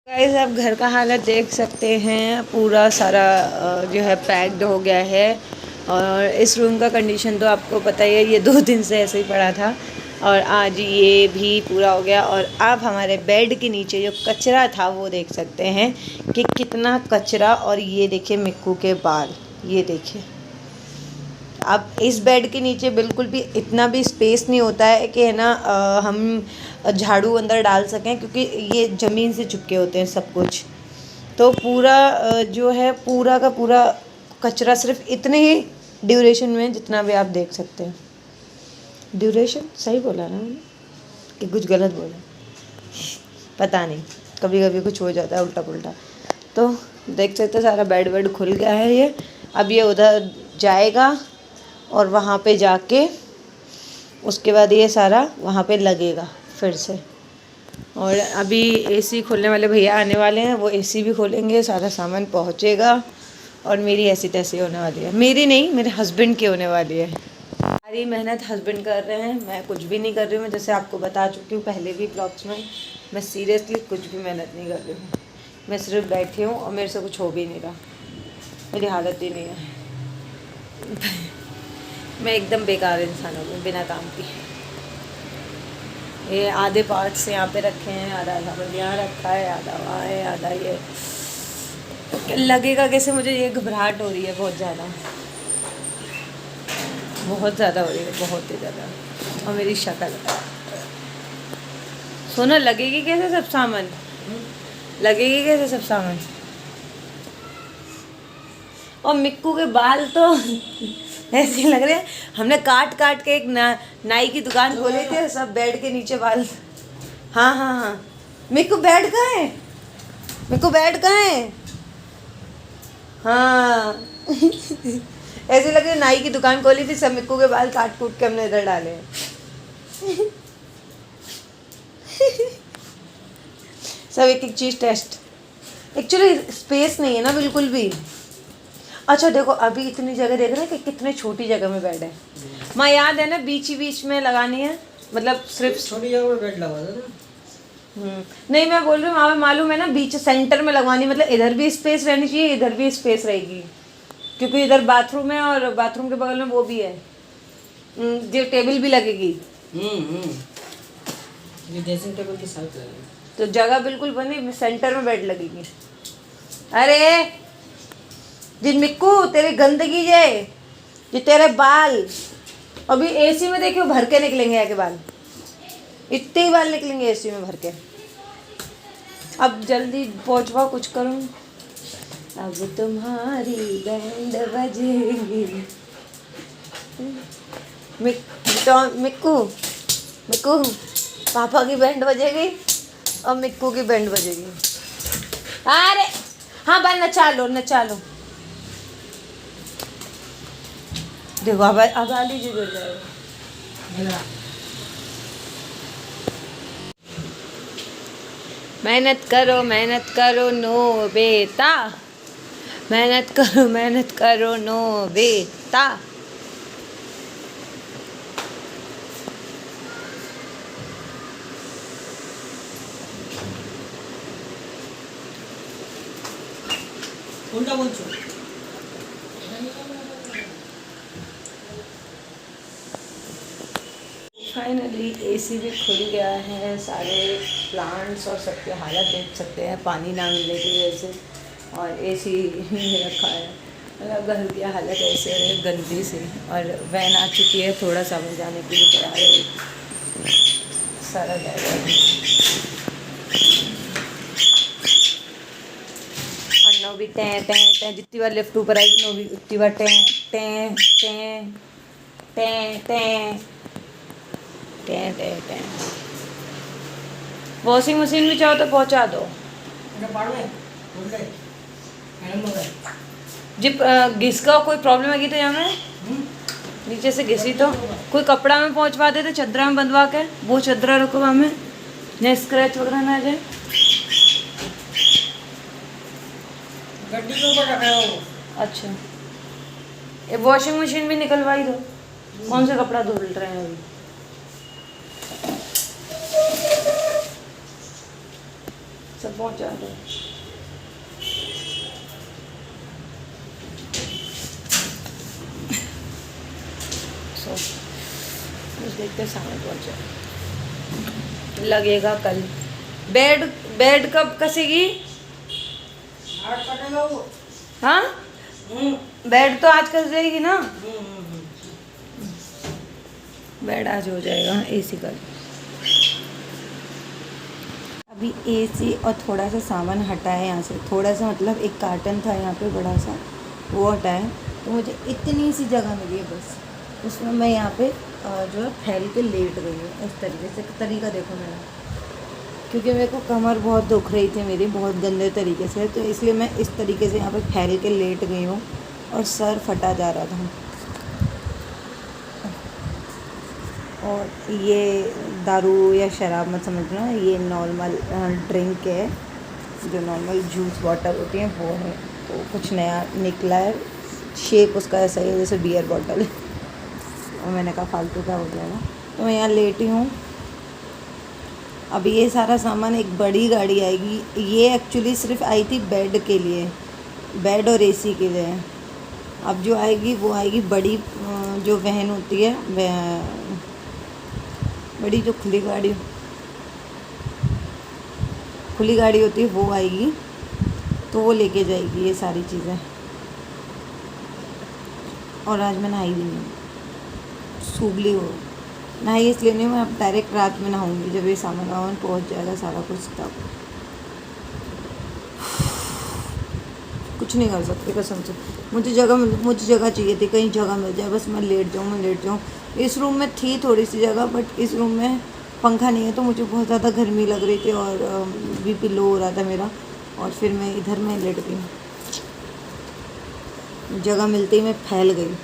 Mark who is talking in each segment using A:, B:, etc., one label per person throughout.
A: Guys आप घर का हालत देख सकते हैं, पूरा सारा जो है पैक्ड हो गया है। और इस रूम का कंडीशन तो आपको पता ही है, ये 2 दिन से ऐसे ही पड़ा था और आज ये भी पूरा हो गया। और आप हमारे बेड के नीचे जो कचरा था वो देख सकते हैं कि कितना कचरा। और ये देखिए मिक्कू के बाल, ये देखिए। अब इस बेड के नीचे बिल्कुल भी इतना भी स्पेस नहीं होता है कि है ना हम झाड़ू अंदर डाल सकें, क्योंकि ये ज़मीन से चिपके होते हैं सब कुछ। तो पूरा जो है पूरा का पूरा कचरा सिर्फ इतने ही ड्यूरेशन में, जितना भी आप देख सकते हैं। ड्यूरेशन सही बोला ना मैंने कि कुछ गलत बोला? पता नहीं, कभी कभी कुछ हो जाता है उल्टा पुल्टा। तो देख सकते सारा बेड वेड खुल गया है ये। अब ये उधर जाएगा और वहाँ पे जाके उसके बाद ये सारा वहाँ पे लगेगा फिर से। और अभी एसी खोलने वाले भैया आने वाले हैं, वो एसी भी खोलेंगे, सारा सामान पहुँचेगा और मेरी ऐसी तैसी होने वाली है। मेरी नहीं, मेरे हस्बैंड की होने वाली है। सारी मेहनत हस्बैंड कर रहे हैं, मैं कुछ भी नहीं कर रही हूँ। मैं जैसे आपको बता चुकी हूँ पहले भी ब्लॉग्स में, मैं सीरियसली कुछ भी मेहनत नहीं कर रही हूँ। मैं सिर्फ बैठी हूँ और मेरे से कुछ हो भी नहीं रहा, मेरी हालत ही नहीं है। मैं एकदम बेकार इंसान हो गई बिना काम की। ये आधे पार्ट्स यहाँ पे रखे हैं, आधा सामान यहाँ रखा है, आधा वहाँ है, आधा ये। लगेगा कैसे? मुझे ये घबराहट हो रही है बहुत ज़्यादा, बहुत ज़्यादा हो रही है, बहुत ही ज़्यादा। और मेरी शक्ल सोना लगेगी कैसे सब सामान? लगेगी कैसे सब सामान? और मिक्कू के बाल तो ऐसे लग रहे हैं हमने काट काट के एक नाई की दुकान खोली थी, सब बेड के नीचे बाल। हाँ हाँ हाँ, मिक्कू बेड कहाँ है? मिक्कू बेड कहाँ है? हाँ ऐसे लग रहा है नाई की दुकान खोली थी, सब मिक्कू के बाल काट कूट के हमने इधर डाले हैं। सब एक एक चीज़ टेस्ट। एक्चुअली स्पेस नहीं है ना बिल्कुल भी। अच्छा देखो, अभी इतनी जगह देख रहे हैं कि कितने छोटी जगह में बेड है। माँ याद है ना, बीच ही बीच में लगानी है, मतलब सिर्फ
B: छोटी जगह में बेड लगा दो।
A: नहीं, मैं बोल रही हूँ वहाँ पे मालूम है ना, बीच सेंटर में लगवानी, मतलब इधर भी स्पेस रहनी चाहिए, इधर भी स्पेस रहेगी, क्योंकि इधर बाथरूम है और बाथरूम के बगल में वो भी है, जो टेबल भी लगेगी।
B: ये ड्रेसिंग टेबल के साथ लगेगी,
A: तो जगह बिल्कुल बनी, सेंटर में बेड लगेगी। अरे जिन मिक्कू तेरी गंदगी जाए, जो तेरे बाल अभी एसी में देखियो भर के निकलेंगे, यहाँ के बाल इतने ही बाल निकलेंगे एसी में भर के। अब जल्दी पहुँचवाओ, कुछ करूँ। अब तुम्हारी बैंड बजेगी। मिक्कू मिक्कू पापा की बैंड बजेगी और मिक्कू की बैंड बजेगी। अरे हाँ भाई, नचा लो नचा लो। देखो अब आली जी गिर जाएगा। मेहनत करो नो बेटा, मेहनत करो नो बेटा।
B: उल्टा बोलছো।
A: फाइनली एसी भी खुल गया है, सारे प्लांट्स और सबकी हालत देख सकते हैं पानी ना मिलने की वजह से, और एसी ही रखा है। मतलब घर की हालत ऐसे है गंदी सी। और वैन आ चुकी है, थोड़ा सामान जाने के लिए तैयार है, सारा जाएगा। और नो भी टें टें टें, जितनी बार लिफ्ट ऊपर आएगी नो भी उतनी बार टें टें टें टें टें टें टें टें। वॉशिंग मशीन भी चाहो तो पहुंचा दो। जिप घिसका कोई प्रॉब्लम है तो यहाँ में नीचे से घिसी तो कोई कपड़ा में पहुंचवा देते, चदरा में बंधवा के, वो चदरा रखो वहाँ में, न स्क्रैच वगैरह ना आ जाए।
B: गड्डी के ऊपर रखा है वो।
A: अच्छा, ये वॉशिंग मशीन भी निकलवाई दो। कौन सा कपड़ा धुल रहे हैं अभी? सब पहुंचा दो। बस देखते सामान पहुंचा लगेगा कल। बेड बेड कब कसेगी?
B: हाथ कटेगा वो।
A: हाँ बेड तो आज कस जाएगी ना। बेड आज हो जाएगा, एसी कल। अभी एसी और थोड़ा सा सामान हटाए यहाँ से, थोड़ा सा मतलब एक कार्टन था यहाँ पे बड़ा सा, वो हटाए तो मुझे इतनी सी जगह मिली है बस, उसमें मैं यहाँ पे जो है फैल के लेट गई हूँ। इस तरीके से तरीका देखो मेरा, क्योंकि मेरे को कमर बहुत दुख रही थी मेरी बहुत गंदे तरीके से, तो इसलिए मैं इस तरीके से यहाँ पे फैल के लेट गई हूँ और सर फटा जा रहा था। और ये दारू या शराब मत समझना, ये नॉर्मल ड्रिंक है, जो नॉर्मल जूस बॉटल होती है वो है। तो कुछ नया निकला है, शेप उसका ऐसा ही है जैसे बियर बॉटल है, और मैंने कहा फालतू का हो जाएगा, तो मैं यहाँ लेटी हूँ। अब ये सारा सामान एक बड़ी गाड़ी आएगी, ये एक्चुअली सिर्फ आई थी बेड के लिए, बेड और एसी के लिए। अब जो आएगी वो आएगी बड़ी, जो वैन होती है, बड़ी जो खुली गाड़ी होती है वो आएगी, तो वो लेके जाएगी ये सारी चीज़ें। और आज मैं नहाई भी नहीं, सूबली हो नहाई इसलिए नहीं, मैं अब डायरेक्ट रात में नहाऊंगी जब ये सामान वामान पहुँच जाएगा सारा कुछ, तब कुछ नहीं कर सकती कसम से। मुझे जगह चाहिए थी, कहीं जगह मिल जाए बस मैं लेट जाऊँ। इस रूम में थी थोड़ी सी जगह, बट इस रूम में पंखा नहीं है, तो मुझे बहुत ज़्यादा गर्मी लग रही थी और बीपी लो हो रहा था मेरा, और फिर मैं इधर में लेट गई, जगह मिलते ही मैं फैल गई।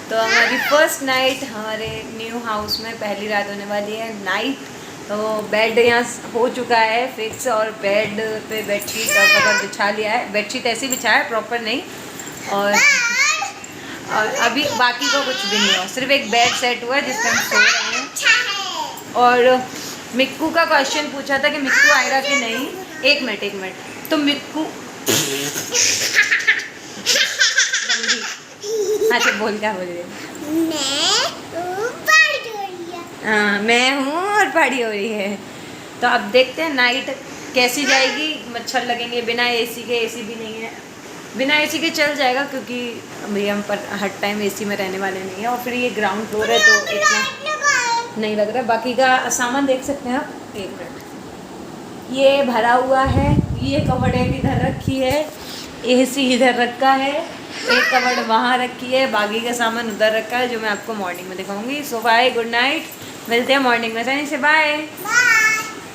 A: तो हमारी फर्स्ट नाइट हमारे न्यू हाउस में पहली रात होने वाली है नाइट। तो बेड यहाँ हो चुका है फिक्स, और बेड पे बेडशीट और कवर बिछा लिया है। बेडशीट ऐसे बिछाया है प्रॉपर नहीं, और अभी बाकी का कुछ भी नहीं हुआ, सिर्फ एक बेड सेट हुआ है जिस पर हम सो रहे हैं। और मिक्कू का क्वेश्चन पूछा था कि मिक्कू आएगा कि नहीं। एक मिनट तो मिक्कू अच्छा बोल, क्या बोल रही है? हाँ मैं हूँ और पढ़ी हो रही है। तो अब देखते हैं नाइट कैसी जाएगी। मच्छर लगेंगे बिना एसी के, एसी भी नहीं है, बिना एसी के चल जाएगा क्योंकि भैया हम पर हर टाइम एसी में रहने वाले नहीं है, और फिर ये ग्राउंड फ्लोर है तो इतना नहीं लग रहा। बाकी का सामान देख सकते हैं आप, एक मिनट, ये भरा हुआ है, ये कबर्ड इधर रखी है, एसी इधर रखा है, एक कबर्ड वहाँ रखी है, बाकी का सामान उधर रखा है जो मैं आपको मॉर्निंग में दिखाऊंगी। सो बाय, गुड नाइट, मिलते हैं मॉर्निंग में। सनी से बाय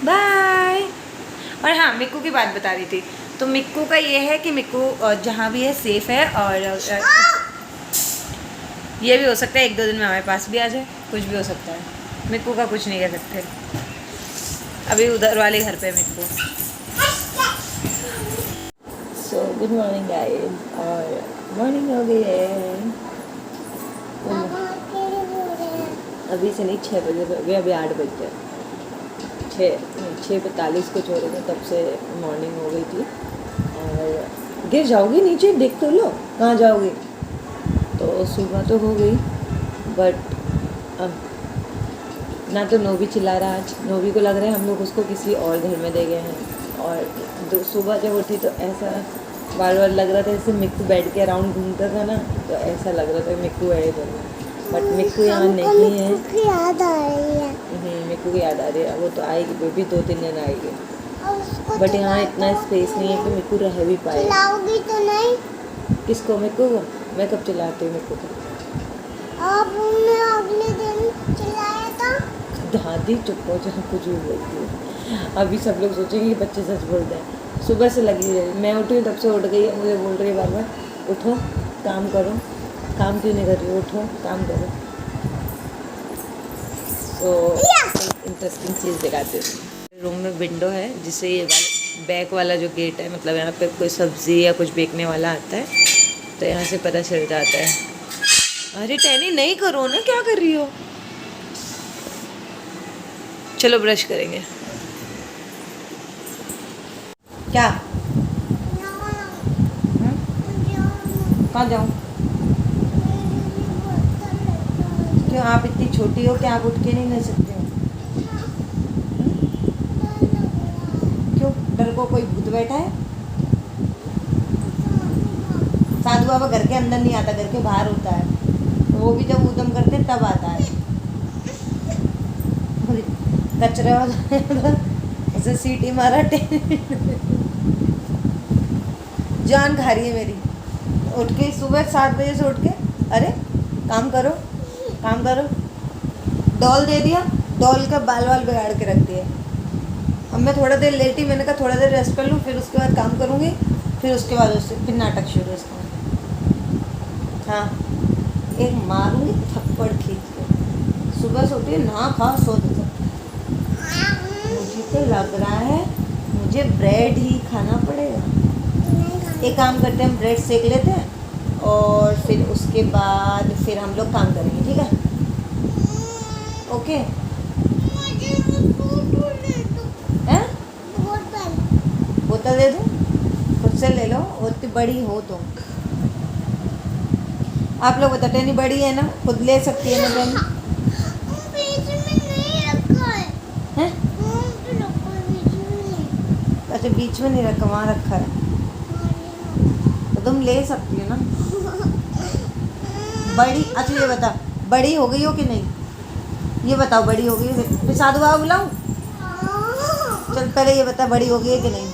A: बाय। और हाँ, मिक्कू की बात बता रही थी, तो मिक्कू का ये है कि मिक्कू जहाँ भी है सेफ़ है, और ये भी हो सकता है 1-2 दिन में हमारे पास भी आ जाए, कुछ भी हो सकता है। मिक्कू का कुछ नहीं कर सकते, अभी उधर वाले घर पे Mikku. So good morning guys, और मॉर्निंग हो गई है, अभी से नहीं 6 बजे हो गए, अभी 8 बज गए, 6:45 कुछ हो रहे थे, तब से मॉर्निंग हो गई थी। और गिर जाओगी नीचे, देख तो लो कहाँ जाओगी। तो सुबह तो हो गई, बट अब ना तो नोबी चिल्ला रहा, आज नोबी को लग रहा है हम लोग उसको किसी और घर में दे गए हैं। और सुबह जब उठी तो ऐसा बार बार लग रहा था जैसे मिक्कू बेड के अराउंड घूमता था ना, तो ऐसा लग रहा था मिक्कू है इधर में, बट मिक्कू यहाँ नहीं है।
C: याद आ रही है,
A: मिक्कू की याद आ रही है, वो तो आएगी बेबी, 2-3 दिन आएगी, बट यहाँ इतना स्पेस नहीं है कि मिक्कू रह भी पाए।
C: चिल्लाओगी तो नहीं?
A: किसको? मिक्कू को? मैं कब चिल्लाती हूँ मिक्कू को?
C: आपने अगले दिन चिल्लाया था।
A: दादी चुप हो जाओ, कुछ भी बोलती है। अभी सब लोग सोचेंगे कि बच्चे सच बोलते हैं। सुबह से लगी है, मैं उठी हूँ तब से उठ गई है, मुझे बोल रही है बार बार उठो काम करो, काम क्यों नहीं कर रही हो, उठो काम करो। तो इंटरेस्टिंग चीज़ दिखाती हूँ। रूम में विंडो है जिससे ये बैक वाला जो गेट है, मतलब यहाँ पे कोई सब्ज़ी या कुछ बेचने वाला आता है तो यहाँ से पता चल जाता है। अरे टैनी नहीं करो ना, क्या कर रही हो? चलो ब्रश करेंगे। क्या? कहाँ जाऊँ? क्यों, आप इतनी छोटी हो कि आप उठ के नहीं ले सकते हो? क्यों, डर को कोई भूत बैठा है? साधु बाबा घर के अंदर नहीं आता, घर के बाहर होता है। तो वो भी जब ऊधम करते हैं तब आता है। कचरा उसे सीटी मारा जान खा रही है मेरी। उठ के सुबह 7 बजे से उठ के, अरे काम करो काम करो। डॉल दे दिया, डॉल का बाल वाल बिगाड़ के रख दिया। अब मैं थोड़ा देर लेटी, मैंने कहा थोड़ा देर रेस्ट कर लूँ, फिर उसके बाद काम करूँगी। फिर उसके बाद उससे फिर नाटक शुरू है उसका। हाँ, एक मारूंगी थप्पड़ खींच के। सुबह से उठी ना खा सो दे। मुझे तो लग रहा है मुझे ब्रेड ही खाना पड़ेगा। एक काम करते हैं, हम ब्रेड सेक लेते हैं और फिर उसके बाद फिर हम लोग काम करेंगे, ठीक है? ओके। हैं? बोतल दे दूँ? खुद से ले लो, उतनी बड़ी हो तुम। आप लोग बताते नहीं, बड़ी है ना, खुद ले सकती है ना बहन। हैं? अच्छा, बीच में नहीं रखा, वहाँ रखा है तो तुम ले सकती हो ना। बड़ी, अच्छा ये बता, बड़ी हो गई हो कि नहीं? ये बताओ, बड़ी हो गई हो? फिर साधु बाबा बुलाऊं? चल पहले ये बता, बड़ी हो गई है कि नहीं?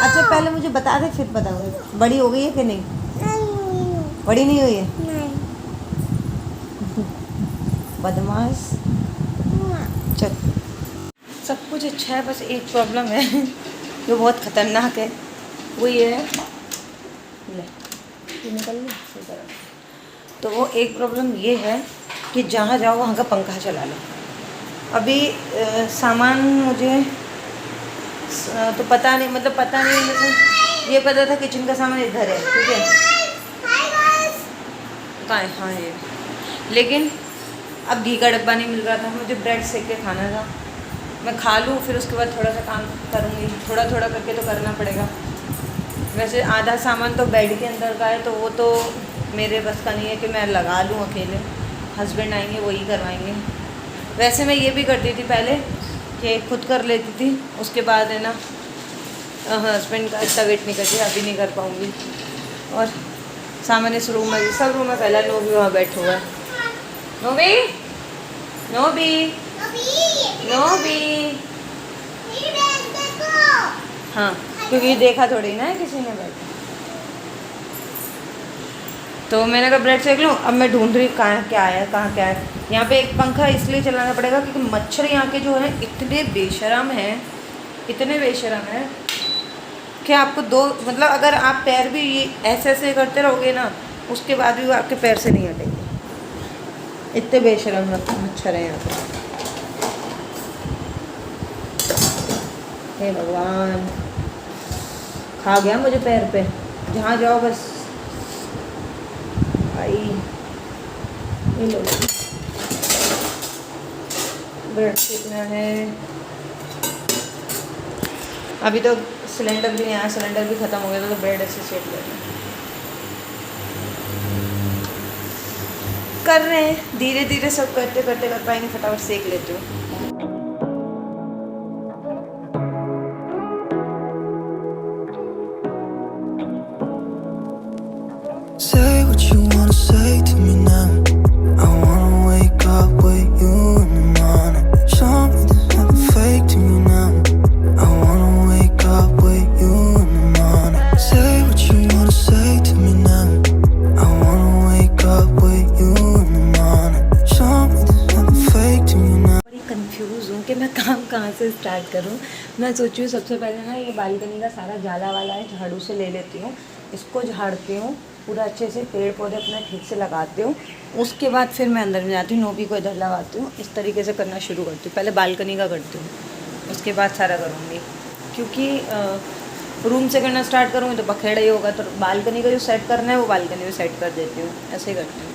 A: अच्छा पहले मुझे बता दे, फिर बताऊंगी बड़ी हो गई है कि नहीं। बड़ी नहीं हुई है? बदमाश। चल, सब कुछ अच्छा है, बस एक प्रॉब्लम है जो बहुत ख़तरनाक है। वो ये है, ले ये निकल ली सही तरह। तो वो एक प्रॉब्लम ये है कि जहाँ जाओ वहाँ का पंखा चला लो। अभी सामान मुझे तो पता नहीं, मतलब पता नहीं, मुझे ये पता था किचन का सामान इधर है, ठीक है? कहाँ है? हाँ ये। लेकिन अब घी का डब्बा नहीं मिल रहा था, मुझे ब्रेड सेक के खाना था। मैं खा लूँ, फिर उसके बाद थोड़ा सा काम करूँगी, थोड़ा थोड़ा करके तो करना पड़ेगा। वैसे आधा सामान तो बेड के अंदर का है, तो वो तो मेरे बस का नहीं है कि मैं लगा लूँ अकेले। हस्बैंड आएंगे, वही करवाएंगे। वैसे मैं ये भी करती थी पहले कि खुद कर लेती थी, उसके बाद है ना हस्बैंड का इतना वेट नहीं करती, अभी नहीं कर पाऊँगी। और सामने इस रूम में भी, सब रूम में पहला नोबी वहाँ बैठा हुआ है। नोबी, नोबी, नोबी। हाँ, क्योंकि देखा थोड़ी ना है किसी ने बैठा। तो मैंने कहा ब्रेड सेक लूँ। अब मैं ढूंढ रही कहाँ क्या है, कहाँ क्या है। यहाँ पे एक पंखा इसलिए चलाना पड़ेगा क्योंकि मच्छर यहाँ के जो है इतने बेशरम हैं, इतने बेशरम हैं कि आपको दो, मतलब अगर आप पैर भी ऐसे ऐसे करते रहोगे ना, उसके बाद भी वो आपके पैर से नहीं हटेंगे। इतने बेशरम मच्छर हैं यहाँ पे। हे भगवान, खा गया मुझे पैर पे। जहाँ जाओ बस भाई। ये लो, ब्रेड सेकना है। अभी तो सिलेंडर भी नहीं आया, सिलेंडर भी ख़त्म हो गया था, तो ब्रेड ऐसे सेक लेना कर रहे हैं। धीरे धीरे सब करते करते कर पाएंगे, फटाफट सेक लेते हो।
D: Say what you wanna say to me now. I wanna wake up with you in the morning. Show me there's nothing fake to me now. I wanna wake up with you in the morning. Say what you wanna say to me now. I wanna wake up with you in the morning. Show me there's nothing fake to me now.
A: बड़ी confuse हूँ कि मैं काम कहाँ से start करूँ। मैं सोची हूँ सबसे पहले ना ये बालकनी का सारा जाला वाला है, झाड़ू से ले लेती हूँ, इसको झाड़ती हूँ पूरा अच्छे से, पेड़ पौधे अपने ठीक से लगाती हूँ। उसके बाद फिर मैं अंदर में जाती हूँ, नोबी को इधर लगाती हूँ। इस तरीके से करना शुरू करती हूँ। पहले बालकनी का करती हूँ, उसके बाद सारा करूँगी। क्योंकि रूम से करना स्टार्ट करूँगी तो बखेड़ा ही होगा, तो बालकनी का जो सेट करना है वो बालकनी में सेट कर देती हूँ, ऐसे ही करती हूँ।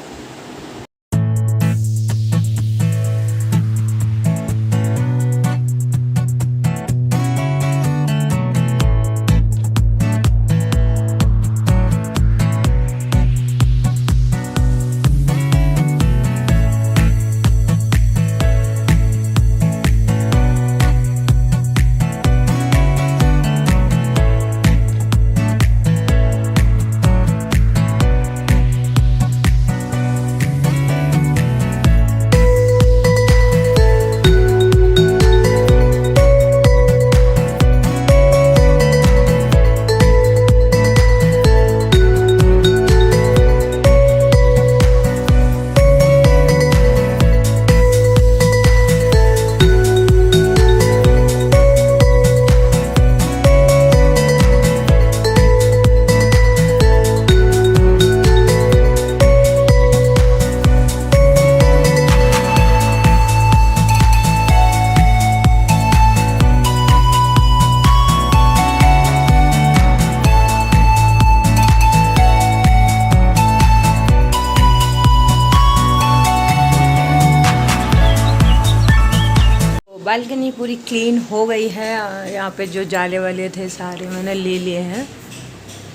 A: बालकनी पूरी क्लीन हो गई है। यहाँ पे जो जाले वाले थे सारे मैंने ले लिए हैं,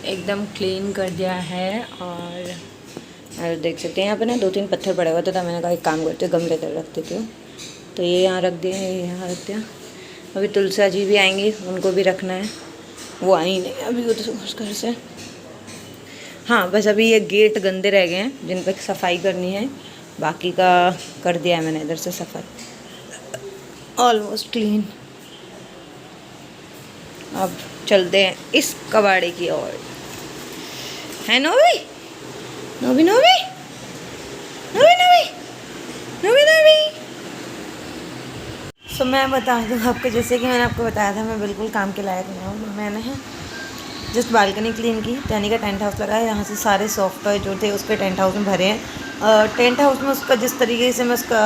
A: एकदम क्लीन कर दिया है। और देख सकते हैं यहाँ पे ना 2-3 पत्थर पड़े हुए थे, तो मैंने कहा एक काम करते गमले तर रख देती हूँ, तो ये यहाँ रख दिया, ये यहाँ रख दिया। अभी तुलसा जी भी आएंगी, उनको भी रखना है, वो आई नहीं अभी उस घर से। हाँ बस अभी ये गेट गंदे रह गए हैं जिन पर सफाई करनी है, बाकी का कर दिया है मैंने इधर से सफाई, ऑलमोस्ट क्लीन। अब चलते हैं इस कबाड़े की ओर। है नोवी नोवी नोवी नोवी नोवी नोवी नोवी। सो मैं बता दूँ आपको, जैसे कि मैंने आपको बताया था मैं बिल्कुल काम के लायक नहीं हूँ। मैंने जस्ट बालकनी क्लीन की, टैनी का टेंट हाउस लगाया, यहाँ से सारे सॉफ्ट टॉय जो थे उसके टेंट हाउस में भरे हैं। टेंट हाउस में उसका जिस तरीके से मैं उसका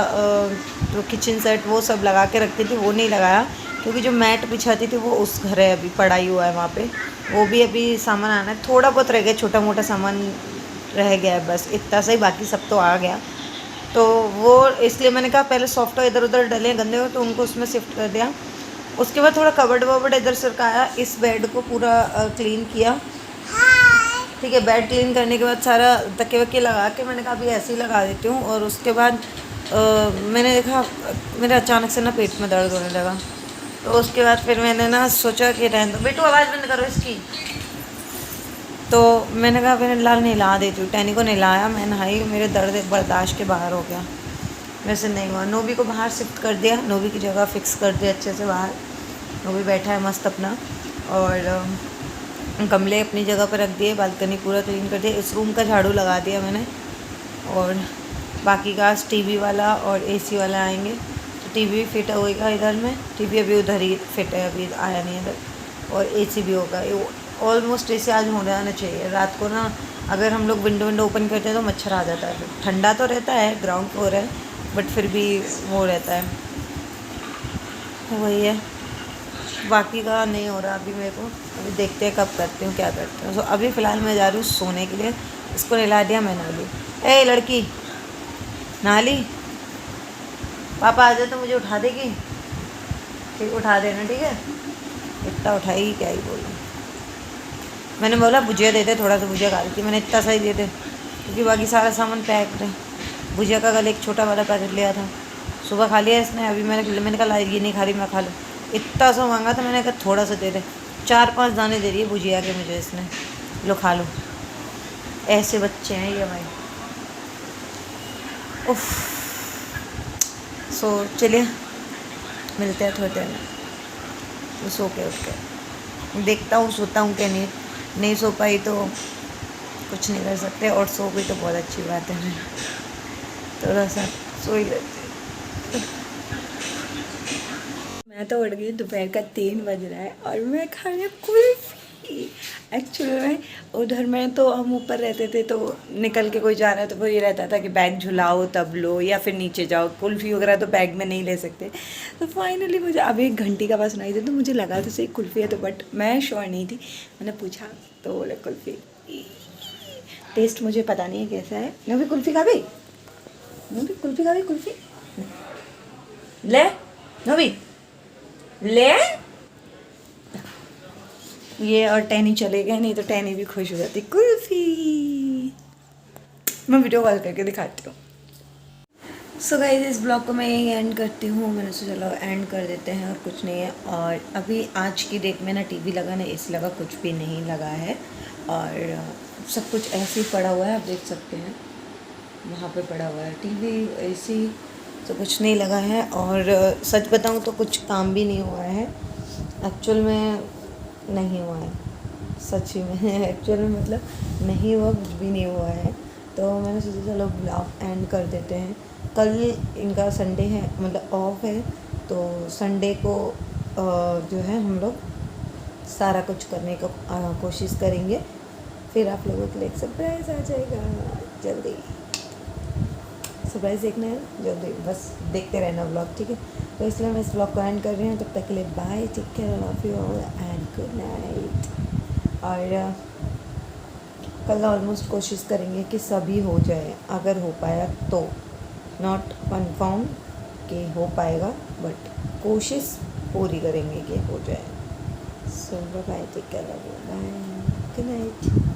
A: जो किचन सेट वो सब लगा के रखती थी वो नहीं लगाया, क्योंकि जो मैट बिछाती थी वो उस घर है अभी पड़ा ही हुआ है वहाँ पे, वो भी अभी सामान आना है। थोड़ा बहुत रह गया, छोटा मोटा सामान रह गया है, बस इतना सा ही, बाकी सब तो आ गया। तो वो इसलिए मैंने कहा पहले सॉफ्ट टॉय इधर उधर डले गंदे हो तो उनको उसमें शिफ्ट कर दिया। उसके बाद थोड़ा कबर्ड वबर्ड इधर से रखाया, इस बेड को पूरा क्लीन किया। ठीक है, बेड क्लीन करने के बाद सारा तके वके लगा के मैंने कहा अभी ऐसे ही लगा देती हूँ। और उसके बाद मैंने देखा मेरा अचानक से ना पेट में दर्द होने लगा, तो उसके बाद फिर मैंने ना सोचा कि रहने दो, बेटू आवाज़ बंद करो इसकी। तो मैंने कहा मैंने लाल नहला देती हूँ, टैनी को नहलाया, मैं नहाई, मेरे दर्द बर्दाश्त के बाहर हो गया, वैसे नहीं हुआ। नोबी को बाहर शिफ्ट कर दिया, नोबी की जगह फिक्स कर दिया अच्छे से बाहर, नोबी बैठा है मस्त अपना। और गमले अपनी जगह पर रख दिए, बालकनी पूरा क्लीन कर दिया, इस रूम का झाड़ू लगा दिया मैंने। और बाकी का टीवी वाला और एसी वाला आएंगे, तो टीवी भी फिट होएगा इधर में, टीवी अभी उधर ही फिट है, अभी आया नहीं इधर, और एसी भी होगा। ऑलमोस्ट एसी आज होने आना चाहिए। रात को ना अगर हम लोग विंडो ओपन करते हैं तो मच्छर आ जाता है, ठंडा तो रहता है, ग्राउंड फ्लोर है, बट फिर भी वो रहता है, वही है। बाकी का नहीं हो रहा अभी मेरे को, अभी देखते हैं कब करती हूँ क्या करती हूँ। तो अभी फ़िलहाल मैं जा रही हूँ सोने के लिए, इसको नहला दिया, मैं नहा ली। ए लड़की नहा ली, पापा आ जाए तो मुझे उठा देगी, ठीक उठा देना, ठीक है, इतना उठाएगी क्या ही बोलूँ। मैंने बोला भुजिया दे दे, थोड़ा सा भुजिया खा लेती, मैंने इतना सा ही दे दे, क्योंकि बाकी सारा सामान पैक है। भुजिया का कल एक छोटा वाला पैकेट लिया था, सुबह खा लिया इसने, अभी मैंने कहा ये नहीं खा रही, मैं खा लूँ, इतना सा मांगा था, मैंने कहा थोड़ा सा दे दे, 4-5 दाने दे रही है भुजिया के मुझे इसने, लो खा लो। ऐसे बच्चे हैं ये भाई, उफ। सो चलिए मिलते हैं थोड़ी देर में, तो सो के उठ के देखता हूँ सोता हूँ क्या, नहीं सो पाई तो कुछ नहीं कर सकते, और सो गई तो बहुत अच्छी बात है, थोड़ा सा सो ही लेते। मैं तो उठ गई, दोपहर का 3 बज रहा है और मैं खा रही हूँ कुल्फी। एक्चुअली में उधर में तो हम ऊपर रहते थे, तो निकल के कोई जा रहा है तो वो ये रहता था कि बैग झुलाओ तब लो, या फिर नीचे जाओ, कुल्फ़ी वगैरह तो बैग में नहीं ले सकते। तो फाइनली मुझे अब 1 घंटे का बस नहीं थे, तो मुझे लगा था सही कुल्फ़ी है, तो बट मैं श्योर नहीं थी। मैंने पूछा तो बोले कुल्फ़ी। टेस्ट मुझे पता नहीं है कैसा है। नवी कुल्फ़ी खा भी, नवी कुल्फ़ी खा भी, कुल्फ़ी ले, नवी ले। ये और टैनी चले गए, नहीं तो टैनी भी खुश हो जाती। कुल्फ़ी मैं वीडियो कॉल करके दिखाती हूँ। सो गाइस, इस ब्लॉग को मैं यही एंड करती हूँ। मैंने सोचा चलो एंड कर देते हैं, और कुछ नहीं है। और अभी आज की डेट में ना टीवी लगा ना एसी लगा, कुछ भी नहीं लगा है। और सब कुछ ऐसे ही पड़ा हुआ है, आप देख सकते हैं वहाँ पे पड़ा हुआ है टीवी एसी, तो कुछ नहीं लगा है। और सच बताऊँ तो कुछ काम भी नहीं हुआ है एक्चुअल में, नहीं हुआ है सच ही में। एक्चुअल में मतलब नहीं हुआ, कुछ भी नहीं हुआ है। तो मैंने सोचा चलो ब्लॉग एंड कर देते हैं। कल इनका संडे है, मतलब ऑफ है, तो संडे को जो है हम लोग सारा कुछ करने का कोशिश करेंगे। फिर आप लोगों के लिए एक सरप्राइज़ आ जाएगा जल्दी। सरप्राइज़ देखना है जल्दी, बस देखते रहना ब्लॉग, ठीक है। तो इसलिए मैं इस ब्लॉग को एंड कर रही हूँ। तब तक के लिए bye, take care, love you all and good night. और कल ऑलमोस्ट कोशिश करेंगे कि सभी हो जाए, अगर हो पाया तो। नॉट कन्फर्म कि हो पाएगा, बट कोशिश पूरी करेंगे कि हो जाए। So bye, take care, love you, bye, good night.